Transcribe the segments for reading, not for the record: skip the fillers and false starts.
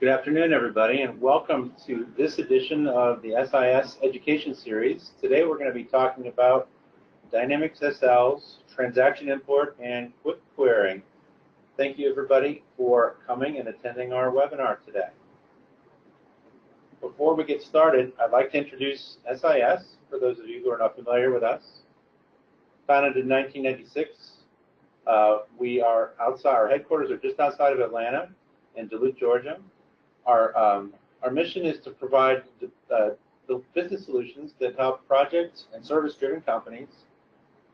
Good afternoon, everybody, and welcome to this edition of the SIS Education Series. Today we're going to be talking about Dynamics SL's transaction import and quick querying. Thank you, everybody, for coming and attending our webinar today. Before we get started, I'd like to introduce SIS, for those of you who are not familiar with us. Founded in 1996, our headquarters are just outside of Atlanta in Duluth, Georgia. Our mission is to provide the business solutions that help project and service-driven companies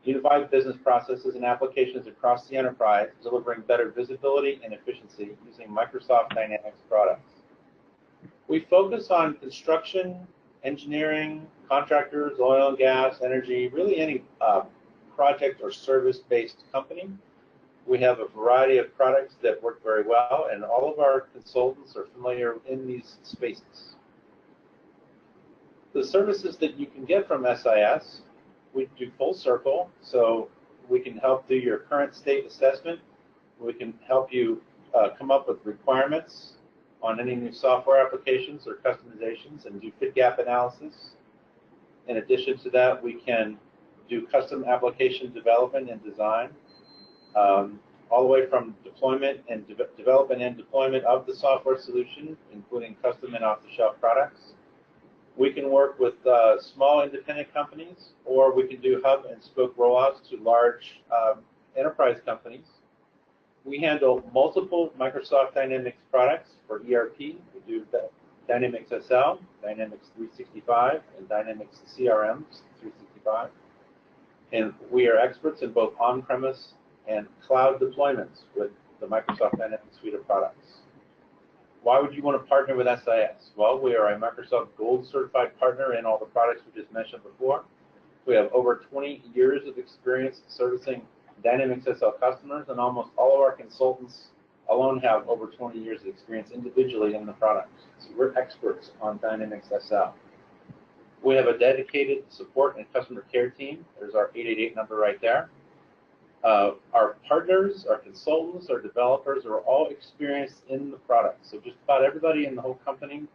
unify business processes and applications across the enterprise, delivering better visibility and efficiency using Microsoft Dynamics products. We focus on construction, engineering, contractors, oil and gas, energy, really any project or service-based company. We have a variety of products that work very well, and all of our consultants are familiar in these spaces. The services that you can get from SIS, we do full circle, so we can help do your current state assessment. We can help you come up with requirements on any new software applications or customizations and do fit gap analysis. In addition to that, we can do custom application development and design. All the way from deployment and development and deployment of the software solution, including custom and off-the-shelf products. We can work with small independent companies, or we can do hub and spoke rollouts to large enterprise companies. We handle multiple Microsoft Dynamics products for ERP. We do Dynamics SL, Dynamics 365, and Dynamics CRM 365. And we are experts in both on-premise and cloud deployments with the Microsoft Dynamics suite of products. Why would you want to partner with SIS? Well, we are a Microsoft Gold certified partner in all the products we just mentioned before. We have over 20 years of experience servicing Dynamics SL customers, and almost all of our consultants alone have over 20 years of experience individually in the products. So we're experts on Dynamics SL. We have a dedicated support and customer care team. There's our 888 number right there. Our partners, our consultants, our developers are all experienced in the product. So just about everybody in the whole company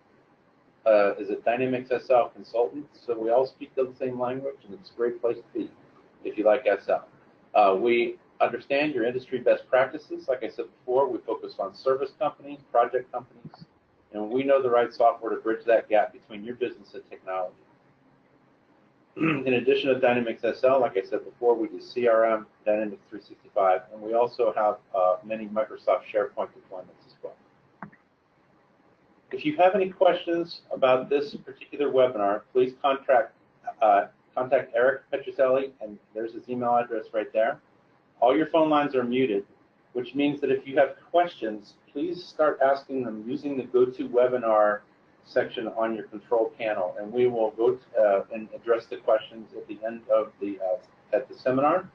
is a Dynamics SL consultant. So we all speak the same language, and it's a great place to be if you like SL. We understand your industry best practices. Like I said before, we focus on service companies, project companies, and we know the right software to bridge that gap between your business and technology. In addition to Dynamics SL, like I said before, we do CRM, Dynamics 365, and we also have many Microsoft SharePoint deployments as well. If you have any questions about this particular webinar, please contact Eric Petroselli, and there's his email address right there. All your phone lines are muted, which means that if you have questions, please start asking them using the GoToWebinar section on your control panel, and we will go and address the questions at the end of the seminar.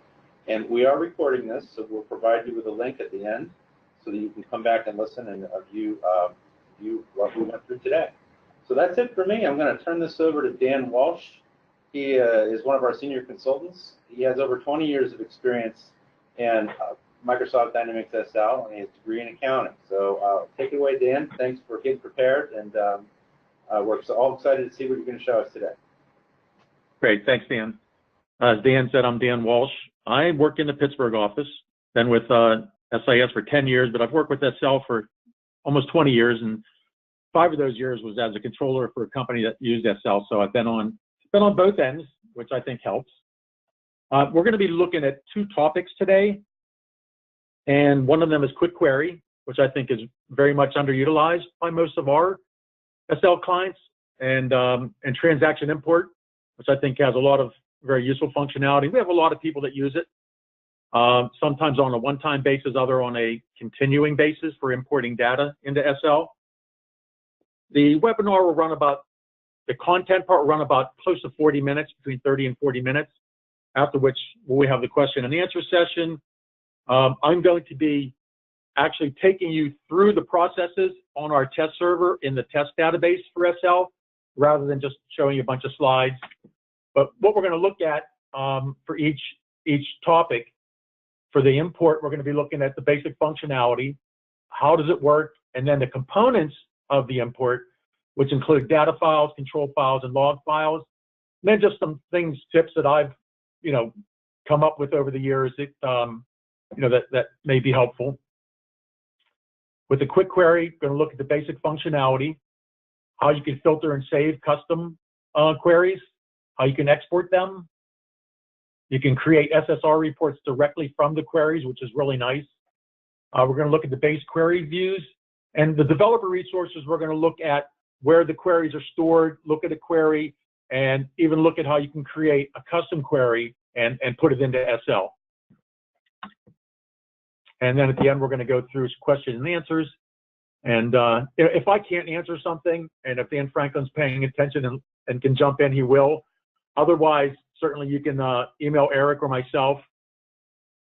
And we are recording this, so we'll provide you with a link at the end so that you can come back and listen and view what we went through today. So that's it for me. I'm going to turn this over to Dan Walsh. He is one of our senior consultants. He has over 20 years of experience in Microsoft Dynamics SL, and he has a degree in accounting. So take it away, Dan. Thanks for getting prepared, and we're all excited to see what you're going to show us today. Great, thanks, Dan. As Dan said, I'm Dan Walsh. I work in the Pittsburgh office. Been with SIS for 10 years, but I've worked with SL for almost 20 years, and 5 of those years was as a controller for a company that used SL. So I've been on both ends, which I think helps. We're going to be looking at 2 topics today, and one of them is quick query, which I think is very much underutilized by most of our SL clients, and transaction import, which I think has a lot of very useful functionality. We have a lot of people that use it, sometimes on a one-time basis, other on a continuing basis for importing data into SL. The webinar will run about, the content part will run about close to 40 minutes, between 30 and 40 minutes, after which we have the question and answer session. I'm going to be actually taking you through the processes on our test server in the test database for SL, rather than just showing you a bunch of slides. But what we're going to look at for each topic, for the import, we're going to be looking at the basic functionality, how does it work, and then the components of the import, which include data files, control files, and log files. And then just some tips that I've, come up with over the years that may be helpful. With a quick query, going to look at the basic functionality, how you can filter and save custom queries, how you can export them. You can create SSR reports directly from the queries, which is really nice. We're going to look at the base query views, and the developer resources. We're going to look at where the queries are stored, look at a query, and even look at how you can create a custom query and put it into SL. And then at the end, we're going to go through questions and answers. And if I can't answer something, and if Dan Franklin's paying attention and can jump in, he will. Otherwise, certainly you can email Eric or myself,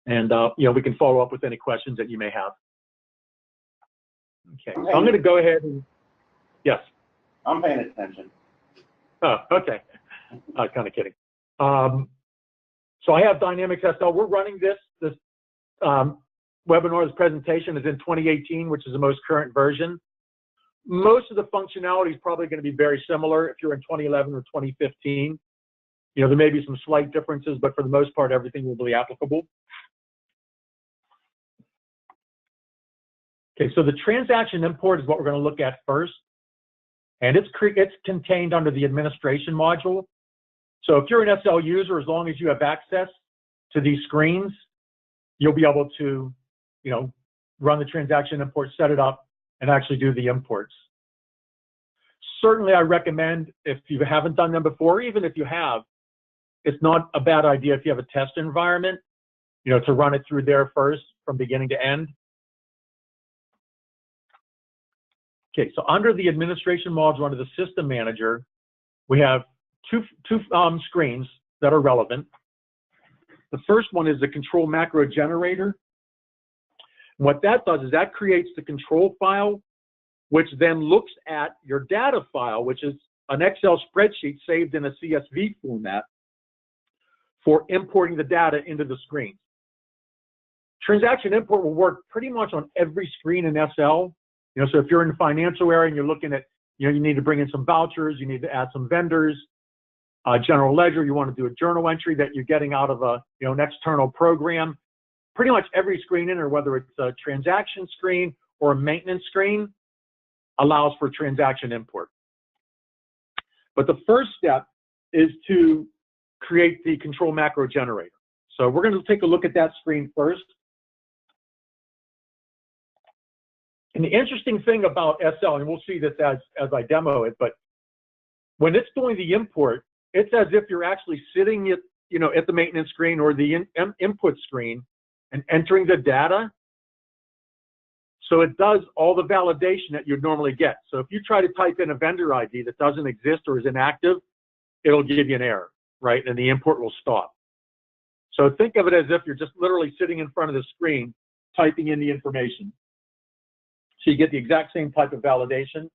and we can follow up with any questions that you may have. Okay, so I'm going to go ahead and, yes. I'm paying attention. Oh, okay. Kind of kidding. So I have Dynamics SL. We're running this webinar, this presentation is in 2018, which is the most current version. Most of the functionality is probably going to be very similar if you're in 2011 or 2015. There may be some slight differences, but for the most part, everything will be applicable. Okay, so the transaction import is what we're going to look at first. And it's contained under the administration module. So if you're an SL user, as long as you have access to these screens, you'll be able to, run the transaction import, set it up, and actually do the imports. Certainly, I recommend, if you haven't done them before, even if you have, it's not a bad idea if you have a test environment, to run it through there first from beginning to end. Okay, so under the administration module, under the system manager, we have two screens that are relevant. The first one is the control macro generator. What that does is that creates the control file, which then looks at your data file, which is an Excel spreadsheet saved in a CSV format for importing the data into the screen. Transaction import will work pretty much on every screen in SL. So if you're in the financial area and you're looking at, you need to bring in some vouchers, you need to add some vendors, general ledger, you want to do a journal entry that you're getting out of an external program. Pretty much every screen in there, whether it's a transaction screen or a maintenance screen, allows for transaction import. But the first step is to create the control macro generator. So we're going to take a look at that screen first. And the interesting thing about SL, and we'll see this as I demo it, but when it's doing the import, it's as if you're actually sitting at, at the maintenance screen or the input screen and entering the data. So it does all the validation that you'd normally get. So if you try to type in a vendor ID that doesn't exist or is inactive, it'll give you an error, right? And the import will stop. So think of it as if you're just literally sitting in front of the screen, typing in the information. So you get the exact same type of validation.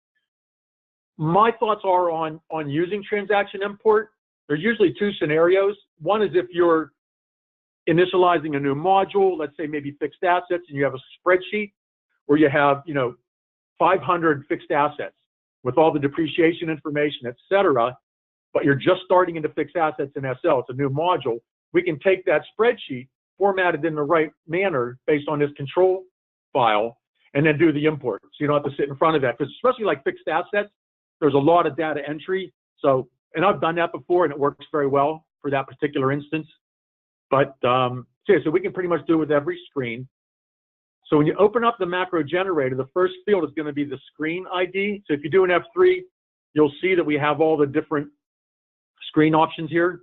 My thoughts are on using transaction import. There's usually two scenarios. One is if you're initializing a new module, let's say maybe fixed assets, and you have a spreadsheet where you have, 500 fixed assets with all the depreciation information, et cetera, but you're just starting into fixed assets in SL. It's a new module. We can take that spreadsheet, formatted in the right manner based on this control file, and then do the import. So you don't have to sit in front of that, because especially like fixed assets, there's a lot of data entry. So, and I've done that before, and it works very well for that particular instance. But so we can pretty much do it with every screen. So when you open up the macro generator, the first field is going to be the screen ID. So if you do an F3, you'll see that we have all the different screen options here.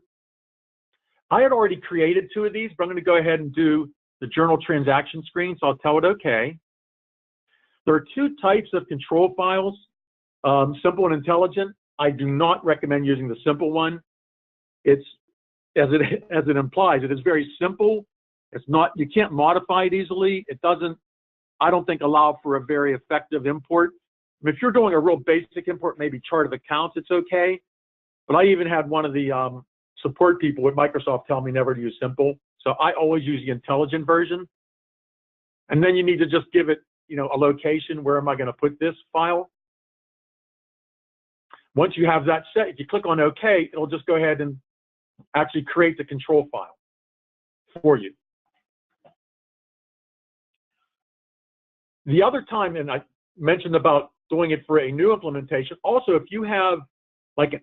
I had already created two of these, but I'm going to go ahead and do the journal transaction screen. So I'll tell it OK. There are two types of control files, simple and intelligent. I do not recommend using the simple one. It's, as it implies, it is very simple. It's not, you can't modify it easily. It doesn't, I don't think, allow for a very effective import. I mean, if you're doing a real basic import, maybe chart of accounts, it's okay. But I even had one of the support people at Microsoft tell me never to use simple. So I always use the intelligent version. And then you need to just give it, a location. Where am I going to put this file? Once you have that set, if you click on OK, it'll just go ahead and actually create the control file for you. The other time, and I mentioned about doing it for a new implementation, also if you have like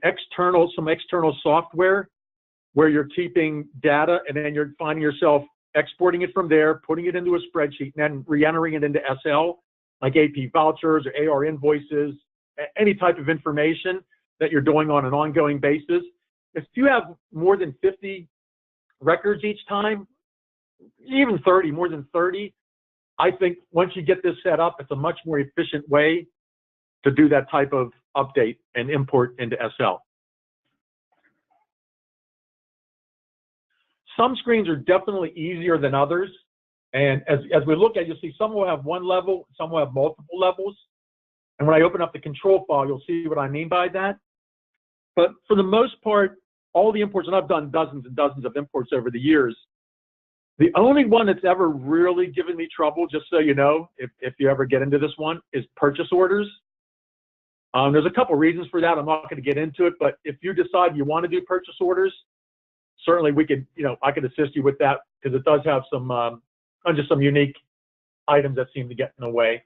some external software where you're keeping data and then you're finding yourself exporting it from there, putting it into a spreadsheet, and then re-entering it into SL, like AP vouchers or AR invoices, any type of information that you're doing on an ongoing basis. If you have more than 50 records each time, even 30, more than 30, I think once you get this set up, it's a much more efficient way to do that type of update and import into SL. Some screens are definitely easier than others. And as we look at, you'll see some will have one level, some will have multiple levels. And when I open up the control file, you'll see what I mean by that. But for the most part, all the imports, and I've done dozens and dozens of imports over the years, the only one that's ever really given me trouble, just so you know, if you ever get into this one, is purchase orders. There's a couple reasons for that. I'm not going to get into it, but if you decide you want to do purchase orders, certainly we could, I could assist you with that because it does have some just some unique items that seem to get in the way.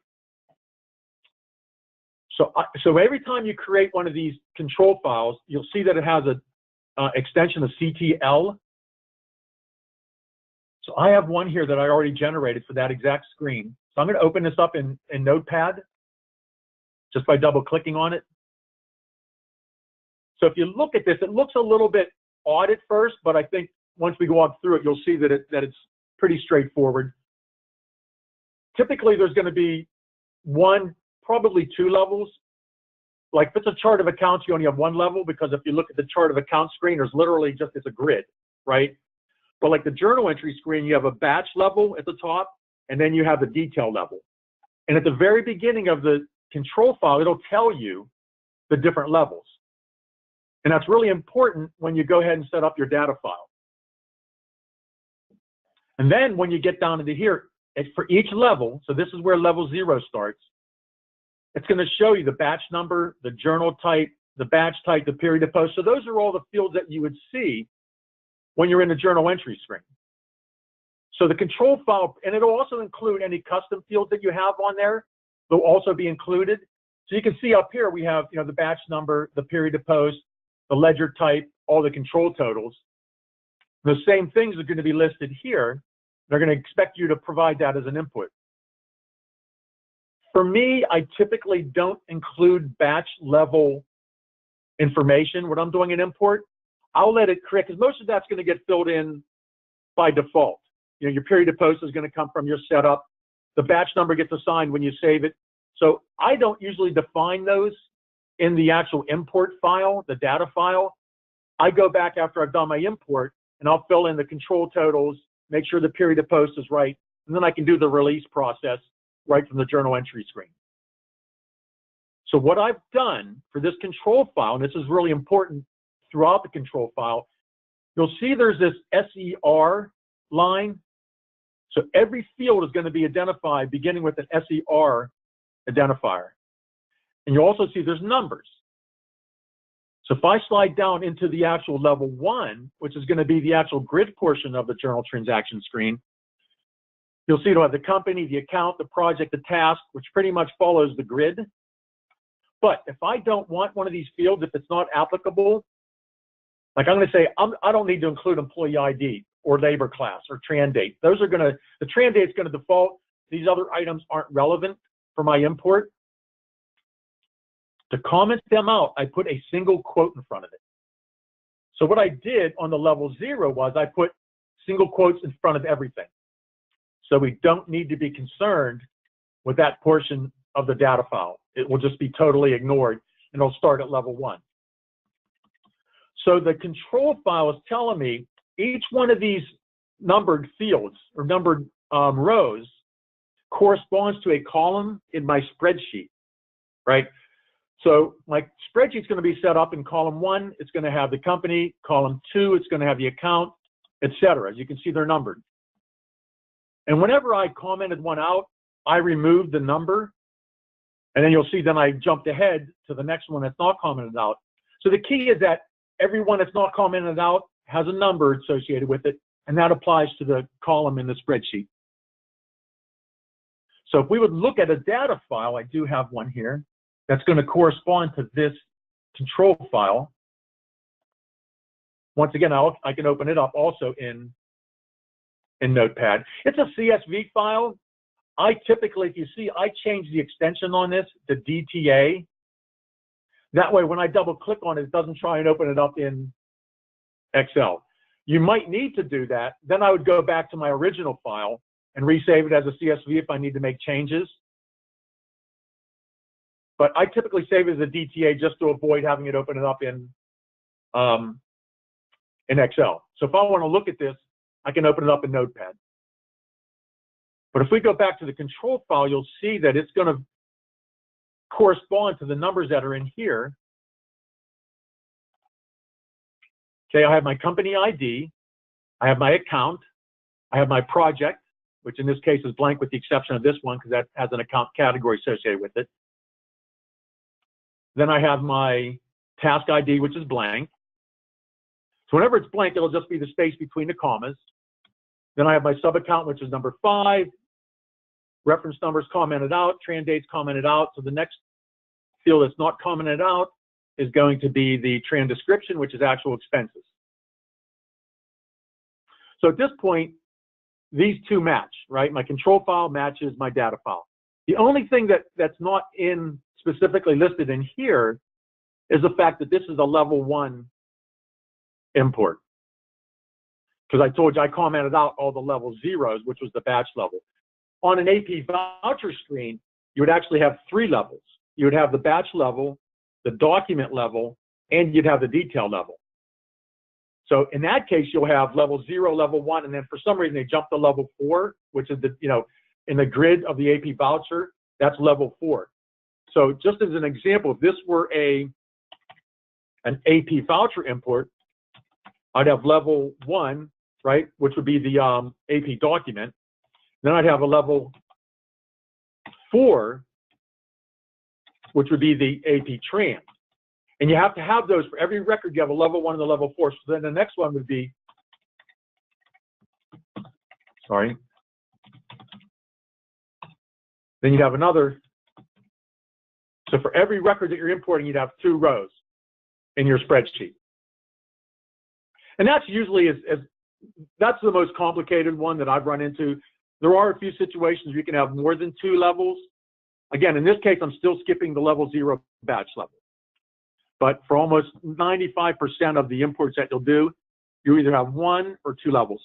So every time you create one of these control files, you'll see that it has a extension of CTL. So I have one here that I already generated for that exact screen. So I'm going to open this up in Notepad just by double clicking on it. So if you look at this, it looks a little bit odd at first, but I think once we go on through it, you'll see that it's pretty straightforward. Typically, there's going to be one, probably two levels. Like if it's a chart of accounts, you only have one level because if you look at the chart of accounts screen, there's literally just, it's a grid, right? But like the journal entry screen, you have a batch level at the top, and then you have the detail level. And at the very beginning of the control file, it'll tell you the different levels. And that's really important when you go ahead and set up your data file. And then when you get down into here, for each level, so this is where level 0 starts, it's going to show you the batch number, the journal type, the batch type, the period of post. So those are all the fields that you would see when you're in the journal entry screen. So the control file, and it'll also include any custom fields that you have on there. They'll also be included. So you can see up here, we have, the batch number, the period of post, the ledger type, all the control totals. The same things are going to be listed here. They're going to expect you to provide that as an input. For me, I typically don't include batch level information when I'm doing an import. I'll let it create, because most of that's going to get filled in by default. Your period of post is going to come from your setup. The batch number gets assigned when you save it. So I don't usually define those in the actual import file, the data file. I go back after I've done my import, and I'll fill in the control totals, make sure the period of post is right, and then I can do the release process right from the journal entry screen. So what I've done for this control file, and this is really important throughout the control file, you'll see there's this SER line. So every field is going to be identified beginning with an SER identifier. And you'll also see there's numbers. So if I slide down into the actual level 1, which is going to be the actual grid portion of the journal transaction screen, you'll see it'll have the company, the account, the project, the task, which pretty much follows the grid. But if I don't want one of these fields, if it's not applicable, like I'm going to say, I don't need to include employee ID or labor class or tran date. Those are going to, the tran date is going to default. These other items aren't relevant for my import. To comment them out, I put a single quote in front of it. So what I did on the level 0 was I put single quotes in front of everything. So we don't need to be concerned with that portion of the data file. It will just be totally ignored, and it'll start at level 1. So the control file is telling me each one of these numbered fields or numbered rows corresponds to a column in my spreadsheet, right? So my spreadsheet's going to be set up in column 1. It's going to have the company. Column 2, it's going to have the account, etc. As you can see, they're numbered. And whenever I commented one out, I removed the number And then you'll see then I jumped ahead to the next one that's not commented out. So the key is that every one that's not commented out has a number associated with it, and that applies to the column in the spreadsheet. So if we would look at a data file, I do have one here, that's going to correspond to this control file. Once again, I can open it up also in Notepad. It's a CSV file. I typically, if you see, I change the extension on this to DTA. That way, when I double click on it, it doesn't try and open it up in Excel. You might need to do that. Then I would go back to my original file and resave it as a CSV if I need to make changes. But I typically save it as a DTA just to avoid having it open it up in Excel. So if I want to look at this, I can open it up in Notepad. But if we go back to the control file, you'll see that it's going to correspond to the numbers that are in here. Okay, I have my company ID, I have my account, I have my project, which in this case is blank with the exception of this one because that has an account category associated with it. Then I have my task ID, which is blank. So whenever it's blank, it'll just be the space between the commas. Then I have my sub-account, which is number 5. Reference numbers commented out, tran dates commented out. So the next field that's not commented out is going to be the tran description, which is actual expenses. So at this point, these two match, right? My control file matches my data file. The only thing that's not specifically listed in here is the fact that this is a level 1 import. Because I told you I commented out all the level 0s, which was the batch level. On an AP voucher screen, you would actually have 3 levels. You would have the batch level, the document level, and you'd have the detail level. So in that case, you'll have level 0, level 1, and then for some reason they jumped to level 4, which is in the grid of the AP voucher, that's level 4. So just as an example, if this were an AP voucher import, I'd have level 1, right, which would be the AP document. Then I'd have a level 4, which would be the AP tran. And you have to have those for every record. You have a level 1 and a level 4. So then the next one would be, sorry. Then you'd have another. So for every record that you're importing, you'd have 2 rows in your spreadsheet. And that's usually that's the most complicated one that I've run into. There are a few situations where you can have more than 2 levels. Again, in this case, I'm still skipping the level 0 batch level. But for almost 95% of the imports that you'll do, you either have 1 or 2 levels,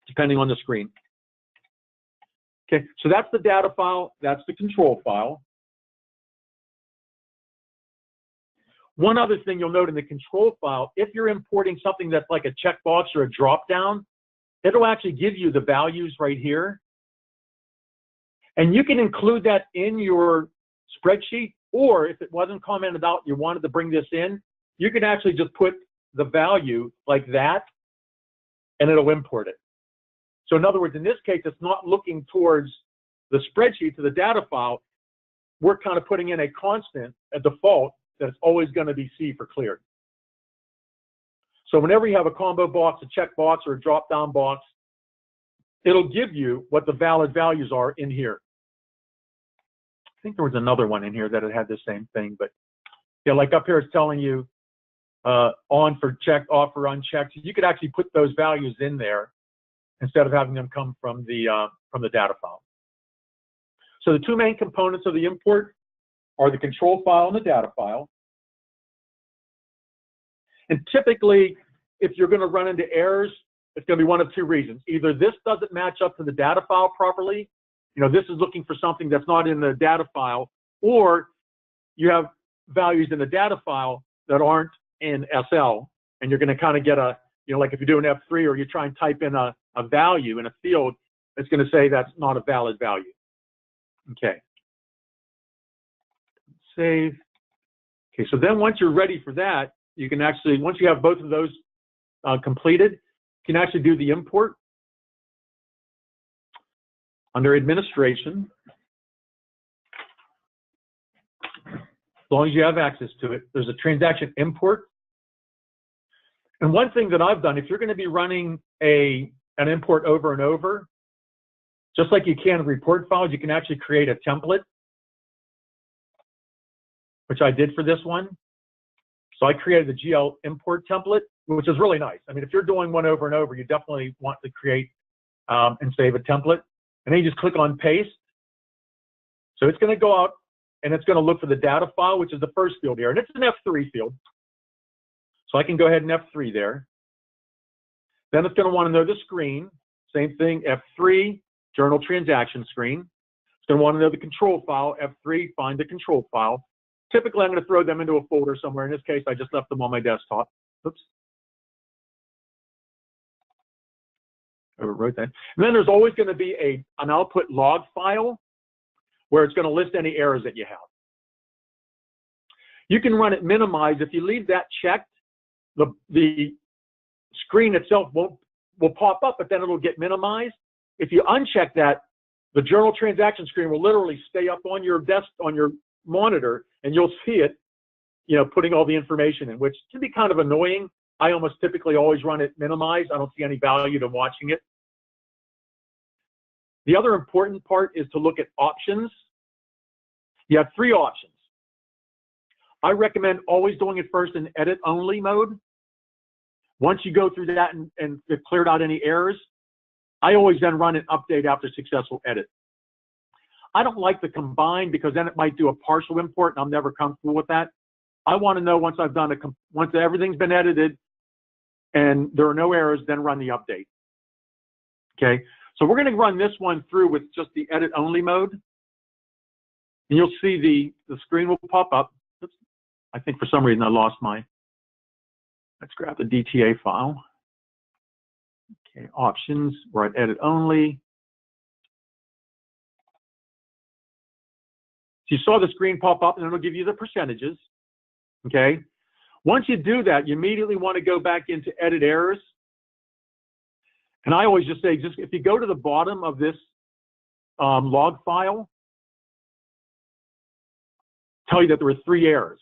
depending on the screen. Okay, so that's the data file, that's the control file. One other thing you'll note in the control file, if you're importing something that's like a checkbox or a drop-down, it'll actually give you the values right here. And you can include that in your spreadsheet, or if it wasn't commented out, you wanted to bring this in, you can actually just put the value like that, and it'll import it. So in other words, in this case, it's not looking towards the spreadsheet to the data file. We're kind of putting in a constant, a default, that it's always going to be C for cleared. So whenever you have a combo box, a check box, or a drop-down box, it'll give you what the valid values are in here. I think there was another one in here that it had the same thing, but yeah, like up here it's telling you on for checked, off for unchecked. You could actually put those values in there instead of having them come from the data file. So the 2 main components of the import are the control file and the data file. And typically, if you're going to run into errors, it's going to be one of 2 reasons. Either this doesn't match up to the data file properly, this is looking for something that's not in the data file, or you have values in the data file that aren't in SL, and you're going to kind of get a, like if you do an F3 or you try and type in a value in a field, it's going to say that's not a valid value. Okay. Save. Okay, so then once you're ready for that, you can actually, once you have both of those completed, you can actually do the import. Under administration, long as you have access to it. There's a transaction import. And one thing that I've done, if you're going to be running an import over and over, just like you can report files, you can actually create a template, which I did for this one. So I created the GL import template, which is really nice. I mean, if you're doing one over and over, you definitely want to create and save a template. And then you just click on paste. So it's going to go out and it's going to look for the data file, which is the first field here. And it's an F3 field. So I can go ahead and F3 there. Then it's going to want to know the screen. Same thing, F3, journal transaction screen. It's going to want to know the control file, F3, find the control file. Typically, I'm going to throw them into a folder somewhere. In this case, I just left them on my desktop. Oops. Overwrote that. And then there's always going to be an output log file where it's going to list any errors that you have. You can run it minimized. If you leave that checked, the screen itself will pop up, but then it'll get minimized. If you uncheck that, the journal transaction screen will literally stay up on your desk, on your monitor, and you'll see it, you know, putting all the information in, which can be kind of annoying. I almost typically always run it minimized. I don't see any value to watching it. The other important part is to look at options. You have 3 options. I recommend always doing it first in edit only mode. Once you go through that and have cleared out any errors, I always then run an update after successful edit. I don't like the combine because then it might do a partial import and I'm never comfortable with that. I want to know once I've done once everything's been edited and there are no errors, then run the update. Okay, so we're going to run this one through with just the edit only mode. And you'll see the screen will pop up. Oops. I think for some reason I lost my, let's grab the DTA file. Okay, options, we're at edit only. So you saw the screen pop up and it'll give you the percentages, okay? Once you do that, you immediately want to go back into edit errors. And I always just say, if you go to the bottom of this log file, tell you that there were 3 errors.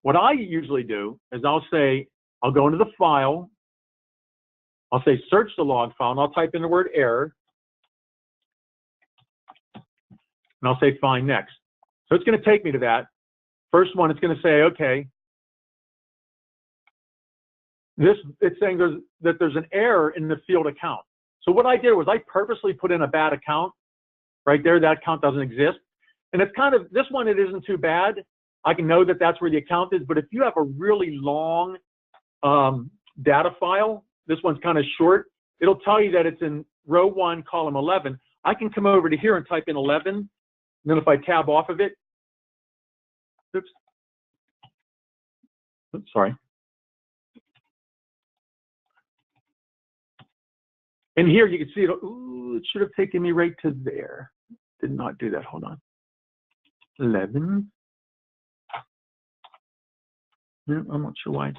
What I usually do is I'll go into the file, I'll say search the log file, and I'll type in the word error, and I'll say find next. So it's going to take me to that. First one, it's going to say, okay, it's saying that there's an error in the field account. So what I did was I purposely put in a bad account right there. That account doesn't exist. And it's kind of, this one, it isn't too bad. I can know that that's where the account is. But if you have a really long data file, this one's kind of short, it'll tell you that it's in row 1, column 11. I can come over to here and type in 11. And then if I tab off of it, oops, sorry. And here you can see it, ooh, it should have taken me right to there. Did not do that, hold on. 11. No, I'm not sure why.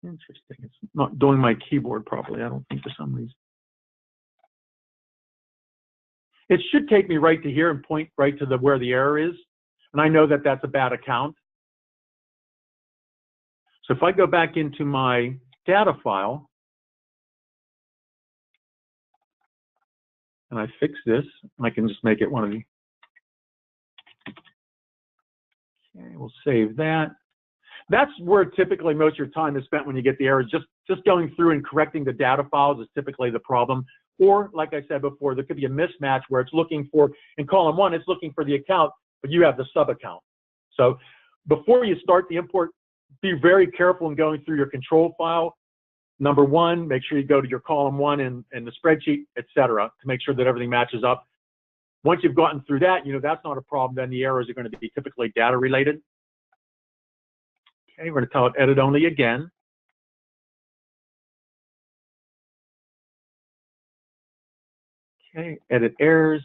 Interesting, it's not doing my keyboard properly, I don't think, for some reason. It should take me right to here and point right to where the error is. And I know that that's a bad account. So if I go back into my data file, and I fix this, I can just make it one of the, okay, we'll save that. That's where typically most of your time is spent when you get the errors. Just going through and correcting the data files is typically the problem. Or, like I said before, there could be a mismatch where it's looking for, in column 1, it's looking for the account, but you have the sub-account. So before you start the import, be very careful in going through your control file. Number 1, make sure you go to your column 1 in the spreadsheet, etc., to make sure that everything matches up. Once you've gotten through that, you know that's not a problem. Then the errors are going to be typically data related. Okay, we're going to tell it edit only again. Okay, edit errors.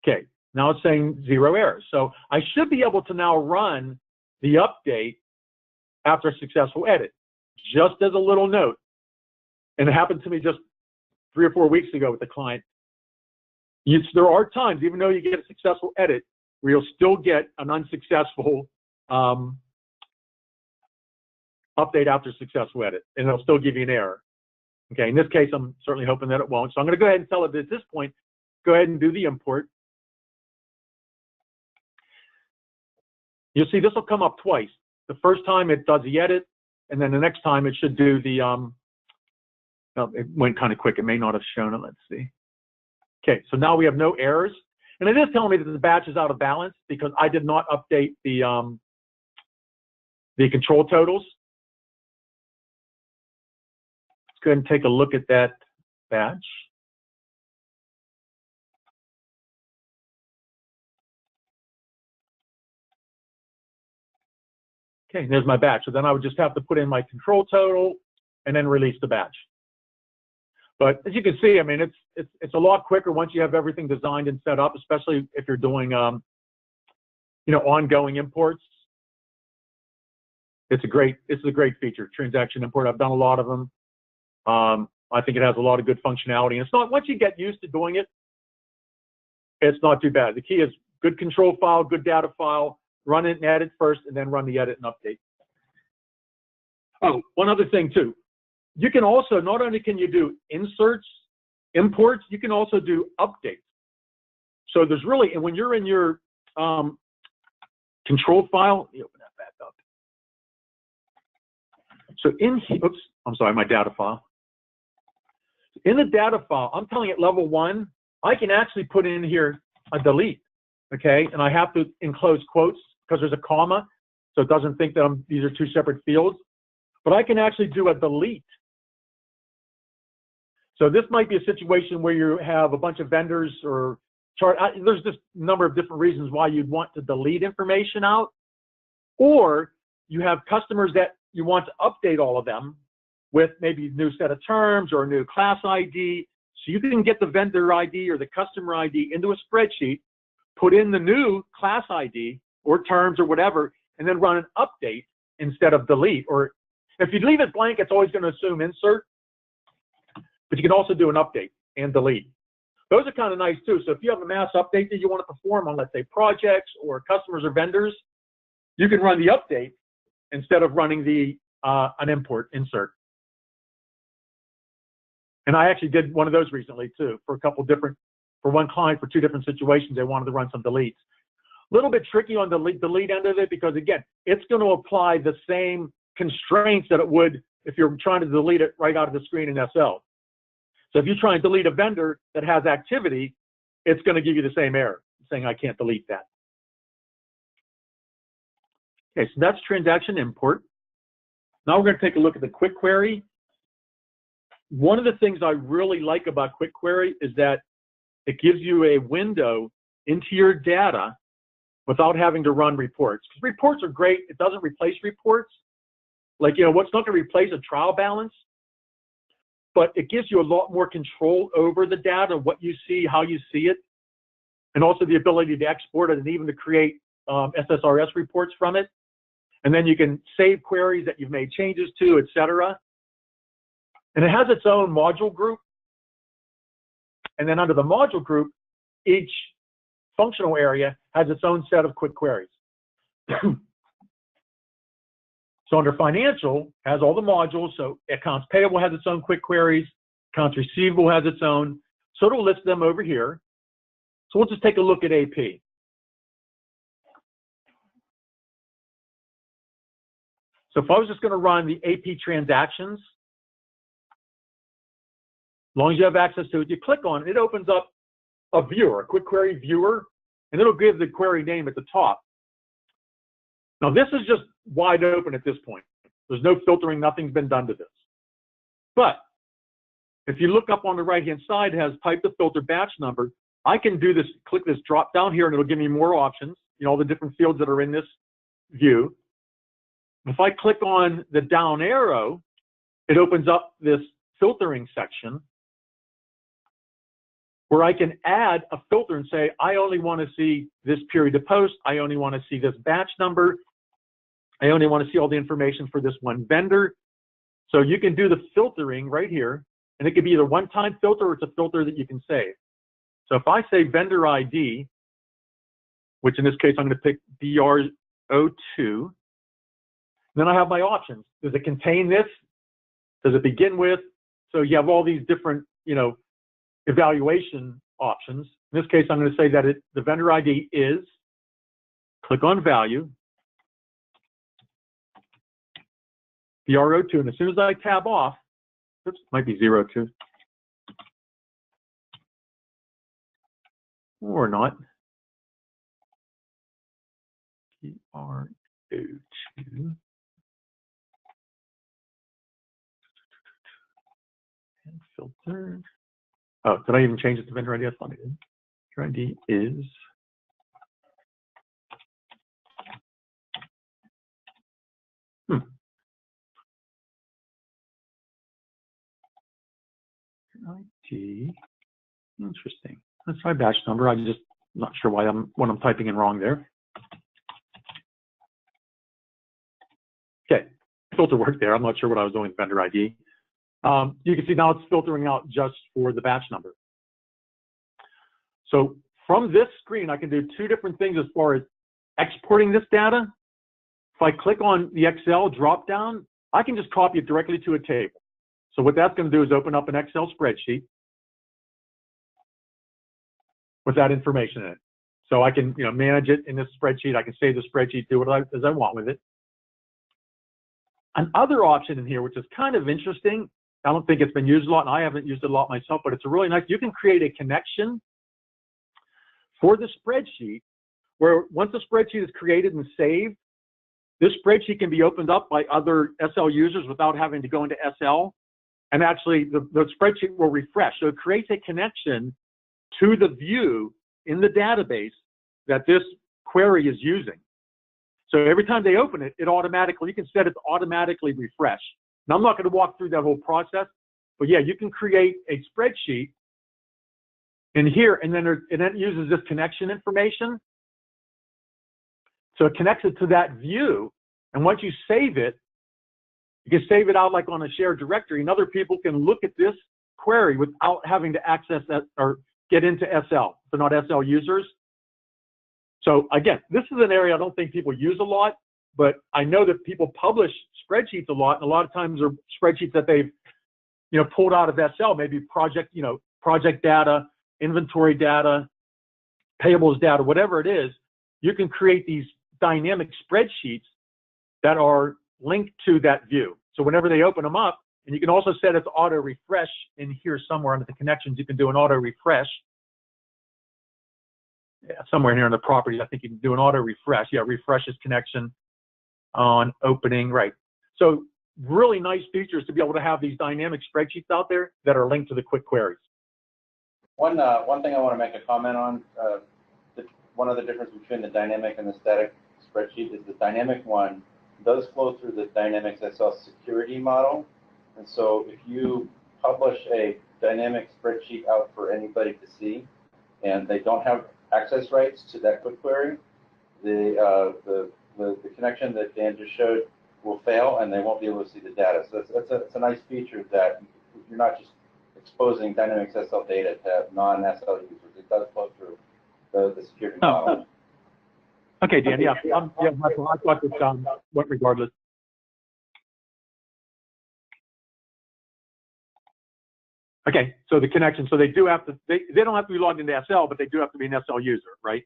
Okay, now it's saying 0 errors. So I should be able to now run the update after a successful edit. Just as a little note, and it happened to me just 3 or 4 weeks ago with the client. There are times, even though you get a successful edit, where you'll still get an unsuccessful update after successful edit, and it'll still give you an error. Okay, in this case, I'm certainly hoping that it won't. So I'm going to go ahead and tell it at this point, go ahead and do the import. You'll see this will come up twice. The first time it does the edit, and then the next time it should do the, oh, it went kind of quick. It may not have shown it. Let's see. Okay, so now we have no errors. And it is telling me that the batch is out of balance because I did not update the control totals. Let's go ahead and take a look at that batch. Okay, there's my batch. So then I would just have to put in my control total and then release the batch. But as you can see, I mean, it's a lot quicker once you have everything designed and set up, especially if you're doing, you know, ongoing imports. It's a great feature, transaction import. I've done a lot of them. I think it has a lot of good functionality. And it's not, once you get used to doing it, it's not too bad. The key is good control file, good data file, run it and edit first, and then run the edit and update. Oh, one other thing too. You can also, not only can you do inserts, imports, you can also do updates. So there's really, and when you're in your control file, let me open that back up. So in here, oops, I'm sorry, my data file. In the data file, I'm telling it level 1, I can actually put in here a delete, okay? And I have to enclose quotes because there's a comma, so it doesn't think that these are two separate fields. But I can actually do a delete. So this might be a situation where you have a bunch of vendors or there's just a number of different reasons why you'd want to delete information out. Or you have customers that you want to update all of them with maybe a new set of terms or a new class ID. So you can get the vendor ID or the customer ID into a spreadsheet, put in the new class ID or terms or whatever, and then run an update instead of delete. Or if you leave it blank, it's always going to assume insert. But you can also do an update and delete. Those are kind of nice too. So if you have a mass update that you want to perform on, let's say, projects or customers or vendors, you can run the update instead of running the an import insert. And I actually did one of those recently too for a couple different, for one client for 2 different situations. They wanted to run some deletes. A little bit tricky on the delete end of it because again, it's going to apply the same constraints that it would if you're trying to delete it right out of the screen in SL. So if you try and delete a vendor that has activity, it's going to give you the same error, saying I can't delete that. Okay, so that's transaction import. Now we're going to take a look at the quick query. One of the things I really like about quick query is that it gives you a window into your data without having to run reports. Because reports are great. It doesn't replace reports. Like, you know, what's not going to replace a trial balance? But it gives you a lot more control over the data, what you see, how you see it, and also the ability to export it and even to create SSRS reports from it. And then you can save queries that you've made changes to, etc. And it has its own module group. And then under the module group, each functional area has its own set of quick queries. So under financial, has all the modules. So accounts payable has its own quick queries. Accounts receivable has its own. So it'll list them over here. So we'll just take a look at AP. So if I was just going to run the AP transactions, as long as you have access to it, you click on it, it opens up a viewer, a quick query viewer, and it'll give the query name at the top. Now this is just wide open at this point. There's no filtering, nothing's been done to this. But if you look up on the right-hand side, it has type the filter batch number. I can do this, click this drop down here, and it'll give me more options, you know, all the different fields that are in this view. If I click on the down arrow, it opens up this filtering section where I can add a filter and say, I only want to see this period of post. I only want to see this batch number. I only want to see all the information for this one vendor. So you can do the filtering right here, and it could be either one-time filter or it's a filter that you can save. So if I say vendor ID, which in this case, I'm going to pick DR02. Then I have my options. Does it contain this? Does it begin with? So you have all these different, evaluation options. In this case, I'm going to say that the vendor ID is, click on value, DR02, and as soon as I tab off, oops, might be 02, or not, DR02, and filter. Oh, did I even change it to vendor ID? I thought I did. Vendor ID is, ID, interesting. Let's try batch number. I'm just not sure what I'm typing in wrong there. Okay, filter worked there. I'm not sure what I was doing with vendor ID. You can see now it's filtering out just for the batch number. So from this screen, I can do two different things as far as exporting this data. If I click on the Excel drop-down, I can just copy it directly to a table. So what that's going to do is open up an Excel spreadsheet with that information in it. So I can manage it in this spreadsheet. I can save the spreadsheet, do what as I want with it. Another option in here, which is kind of interesting, I don't think it's been used a lot, and I haven't used it a lot myself, but it's a really nice, you can create a connection for the spreadsheet where once the spreadsheet is created and saved, this spreadsheet can be opened up by other SL users without having to go into SL. And actually, the spreadsheet will refresh. So it creates a connection to the view in the database that this query is using. So every time they open it, it automatically, you can set it to automatically refresh. Now, I'm not going to walk through that whole process, but yeah, you can create a spreadsheet in here, and then it uses this connection information. So it connects it to that view, and once you save it, you can save it out like on a shared directory, and other people can look at this query without having to access that or get into SL. They're not SL users. So again, this is an area I don't think people use a lot, but I know that people publish spreadsheets a lot, and a lot of times are spreadsheets that they've pulled out of SL, maybe project data, inventory data, payables data, whatever it is. You can create these dynamic spreadsheets that are linked to that view. So whenever they open them up, and you can also set it to auto refresh in here somewhere under the connections, you can do an auto refresh. Yeah, somewhere here in the properties, I think you can do an auto refresh. Yeah, refreshes connection on opening, right. So really nice features to be able to have these dynamic spreadsheets out there that are linked to the quick queries. One thing I want to make a comment on, one of the differences between the dynamic and the static spreadsheet is the dynamic one does flow through the Dynamics SL security model. And so if you publish a dynamic spreadsheet out for anybody to see, and they don't have access rights to that quick query, the connection that Dan just showed will fail, and they won't be able to see the data. So it's a nice feature that you're not just exposing Dynamics SL data to non-SL users. It does flow through the security model. Okay, Dan. Yeah, I thought this went regardless. Okay, so the connection. So they do have to. They don't have to be logged into SL, but they do have to be an SL user, right?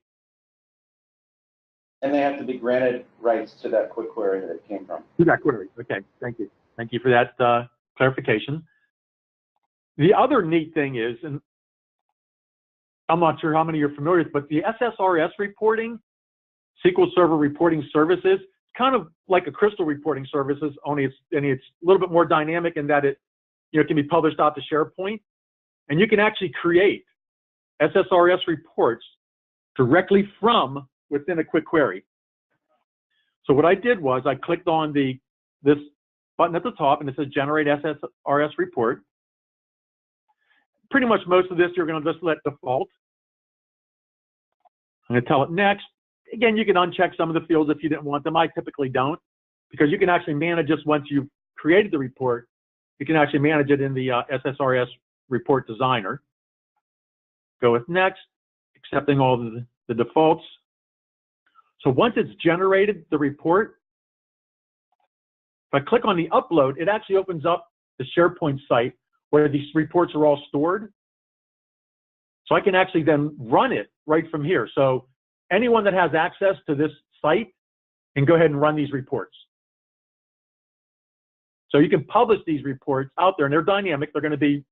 And they have to be granted rights to that quick query that it came from. To that query. Okay, thank you. Thank you for that clarification. The other neat thing is, and I'm not sure how many you're familiar with, but the SSRS reporting, SQL Server Reporting Services, kind of like a Crystal reporting services, only it's a little bit more dynamic in that it can be published out to SharePoint, and you can actually create SSRS reports directly from within a quick query. So what I did was I clicked on this button at the top, and it says Generate SSRS Report. Pretty much most of this you're going to just let default. I'm going to tell it next. Again, you can uncheck some of the fields if you didn't want them. I typically don't, because you can actually manage this once you've created the report. You can actually manage it in the SSRS Report Designer. Go with next, accepting all the defaults. So once it's generated the report, if I click on the upload, it actually opens up the SharePoint site where these reports are all stored. So I can actually then run it right from here. So anyone that has access to this site can go ahead and run these reports. So you can publish these reports out there, and they're dynamic. They're going to be,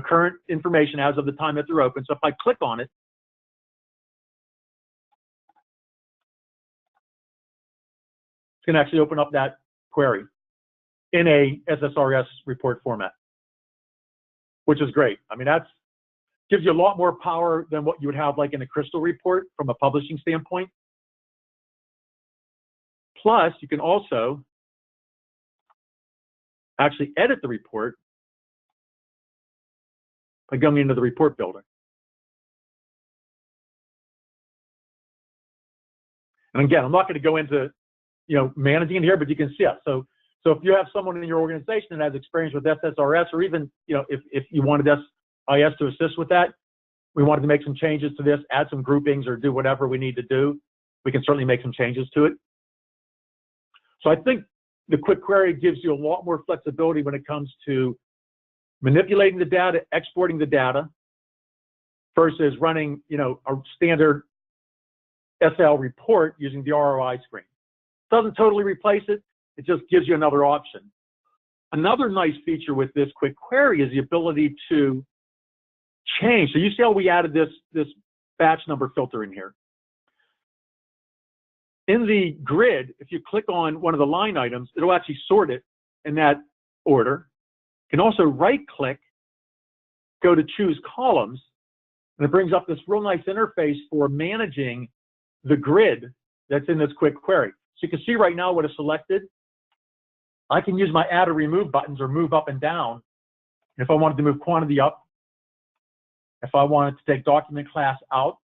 current information as of the time that they're open. So if I click on it, it's going to actually open up that query in a SSRS report format, which is great. I mean, that's gives you a lot more power than what you would have like in a Crystal report from a publishing standpoint. Plus, you can also actually edit the report by going into the report builder. And again, I'm not going to go into, managing it here, but you can see it. So if you have someone in your organization that has experience with SSRS, or even, if you wanted SIS to assist with that, we wanted to make some changes to this, add some groupings, or do whatever we need to do, we can certainly make some changes to it. So I think the quick query gives you a lot more flexibility when it comes to manipulating the data, exporting the data, versus running, a standard SL report using the ROI screen. Doesn't totally replace it. It just gives you another option. Another nice feature with this quick query is the ability to change. So you see how we added this batch number filter in here. In the grid, if you click on one of the line items, it'll actually sort it in that order. You can also right-click, go to choose columns, and it brings up this real nice interface for managing the grid that's in this quick query. So you can see right now what is selected. I can use my add or remove buttons or move up and down. If I wanted to move quantity up, if I wanted to take document class out,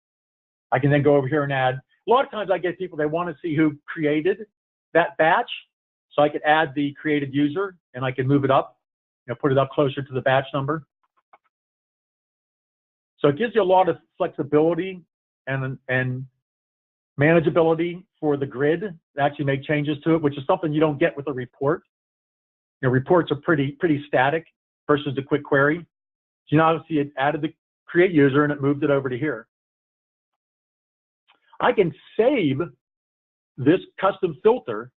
I can then go over here and add. A lot of times I get people, they want to see who created that batch. So I could add the created user and I can move it up, put it up closer to the batch number. So it gives you a lot of flexibility and manageability for the grid to actually make changes to it, which is something you don't get with a report. Reports are pretty static versus the quick query. So obviously it added the create user and it moved it over to here. I can save this custom filter.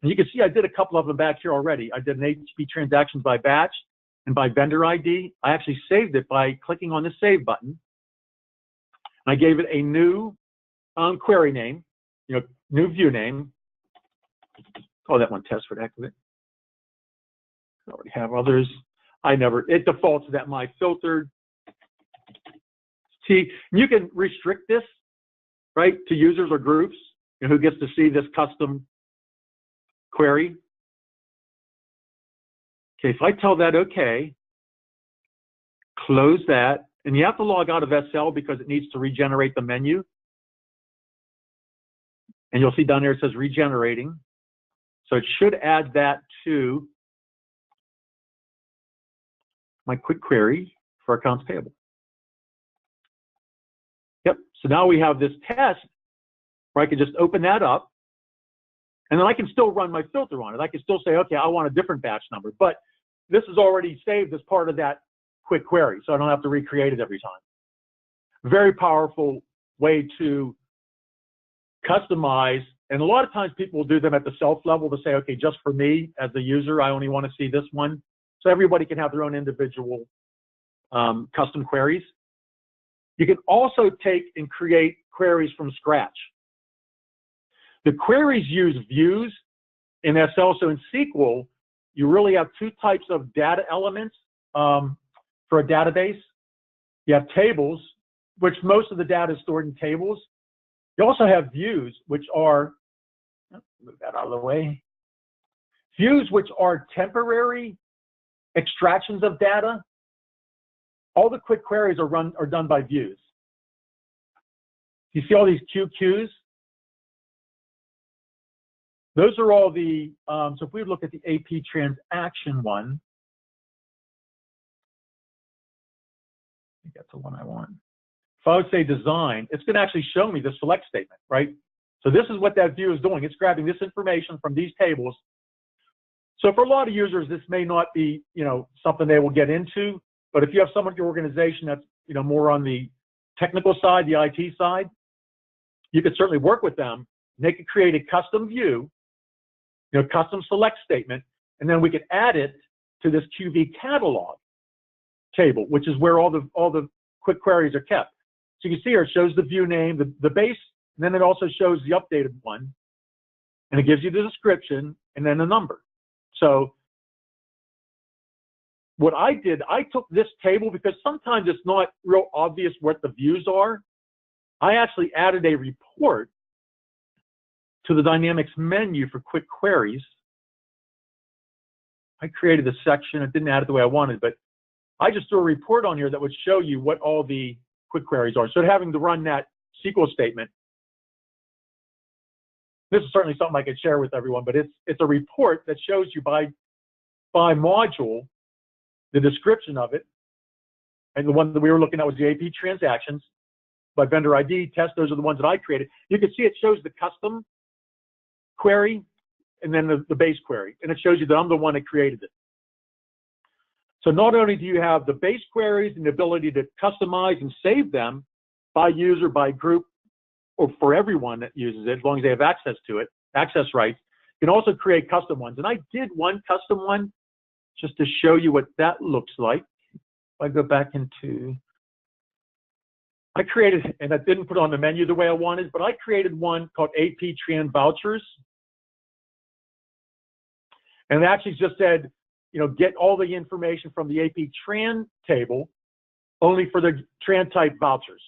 And you can see I did a couple of them back here already. I did an HP transactions by batch and by vendor ID. I actually saved it by clicking on the save button. And I gave it a new query name, new view name. Call that one test for activate. I already have others. It defaults to that my filtered. See, you can restrict this, right, to users or groups, who gets to see this custom query. Okay, if I tell that okay, close that, and you have to log out of SL because it needs to regenerate the menu. And you'll see down there it says regenerating. So it should add that to my quick query for accounts payable. Yep, so now we have this test where I can just open that up, and then I can still run my filter on it. I can still say, okay, I want a different batch number, but this is already saved as part of that quick query, so I don't have to recreate it every time. Very powerful way to customize, and a lot of times people will do them at the self level to say, okay, just for me as the user, I only want to see this one. So everybody can have their own individual custom queries. You can also take and create queries from scratch. The queries use views in SL. So in SQL, you really have two types of data elements for a database. You have tables, which most of the data is stored in tables. You also have views, which are, move that out of the way. Views, which are temporary extractions of data. All the quick queries are done by views. You see all these QQs? Those are all the, so if we look at the AP transaction one, I think that's the one I want. If I would say design, it's going to actually show me the select statement, right? So this is what that view is doing. It's grabbing this information from these tables. So for a lot of users, this may not be, something they will get into, but if you have someone in your organization that's, more on the technical side, the IT side, you could certainly work with them. They could create a custom view, custom select statement, and then we could add it to this QV catalog table, which is where all the quick queries are kept. So you can see here, it shows the view name, the base, and then it also shows the updated one, and it gives you the description and then the number. So what I did, I took this table because sometimes it's not real obvious what the views are. I actually added a report to the Dynamics menu for quick queries. I created a section. It didn't add it the way I wanted, but I just threw a report on here that would show you what all the quick queries are. So having to run that SQL statement, this is certainly something I could share with everyone, but it's a report that shows you by module the description of it. And the one that we were looking at was the AP transactions. By vendor ID, test, those are the ones that I created. You can see it shows the custom query and then the base query. And it shows you that I'm the one that created it. So not only do you have the base queries and the ability to customize and save them by user, by group, or for everyone that uses it, as long as they have access to it, access rights, you can also create custom ones. And I did one custom one just to show you what that looks like. If I go back into, I created, and I didn't put on the menu the way I wanted, but I created one called AP Tran Vouchers. And it actually just said, get all the information from the AP Tran table, only for the Tran type vouchers.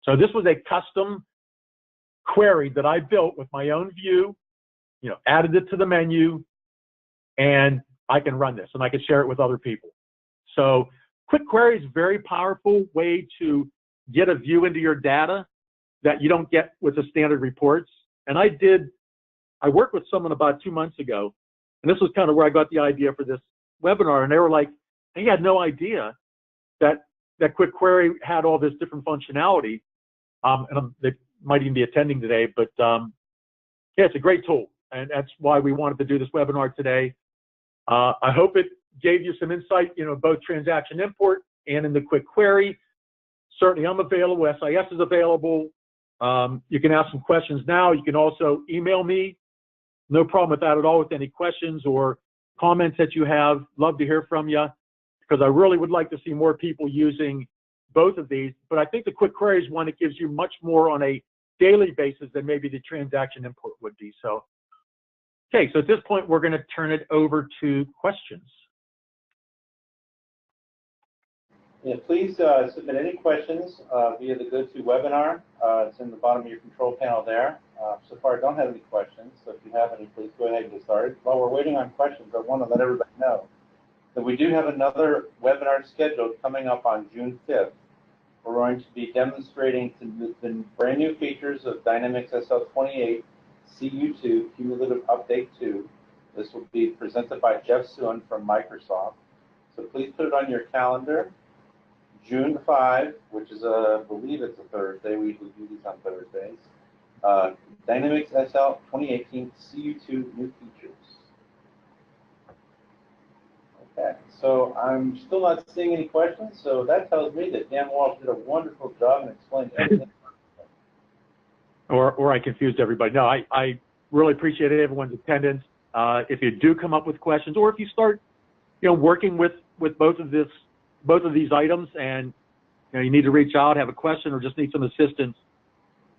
So this was a custom query that I built with my own view, added it to the menu, and I can run this and I can share it with other people. So quick query is a very powerful way to get a view into your data that you don't get with the standard reports. And I worked with someone about 2 months ago, and this was kind of where I got the idea for this webinar, and they were like, they had no idea that quick query had all this different functionality. And they might even be attending today, but yeah, it's a great tool, and that's why we wanted to do this webinar today. I hope it gave you some insight, both transaction import and in the quick query. Certainly I'm available, SIS is available. You can ask some questions now. You can also email me. No problem with that at all with any questions or comments that you have. Love to hear from you, because I really would like to see more people using both of these. But I think the quick query is one that gives you much more on a daily basis than maybe the transaction import would be. So, okay, so at this point, we're going to turn it over to questions. Yeah, please submit any questions via the GoToWebinar. It's in the bottom of your control panel there. So far, I don't have any questions, so if you have any, please go ahead and get started. While we're waiting on questions, I want to let everybody know that we do have another webinar scheduled coming up on June 5th. We're going to be demonstrating the brand new features of Dynamics SL28 CU2 Cumulative Update 2. This will be presented by Jeff Suan from Microsoft. So please put it on your calendar. June 5, which is I believe it's a Thursday. We usually do these on Thursdays. Dynamics SL 2018 CU2 new features. Okay, so I'm still not seeing any questions, so that tells me that Dan Walsh did a wonderful job and explained everything. Or I confused everybody. No, I really appreciate everyone's attendance. If you do come up with questions, or if you start, working with both of these items, and you need to reach out, have a question, or just need some assistance.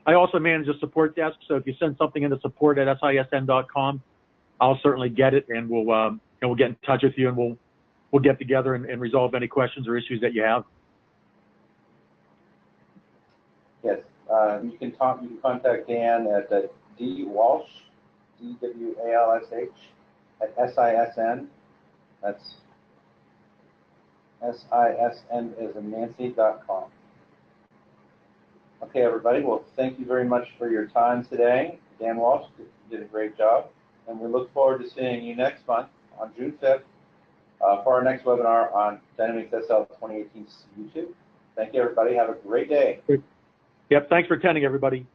I also manage a support desk, so if you send something into support@sisn.com, I'll certainly get it, and we'll get in touch with you, and we'll get together and resolve any questions or issues that you have. Yes, you can contact Dan at dwalsh, DWALSH, at SISN. That's SISN as in Nancy.com. Okay, everybody. Well, thank you very much for your time today. Dan Walsh did a great job, and we look forward to seeing you next month on June 5th for our next webinar on Dynamics SL 2018 CU2. Thank you, everybody. Have a great day. Yep. Thanks for attending, everybody.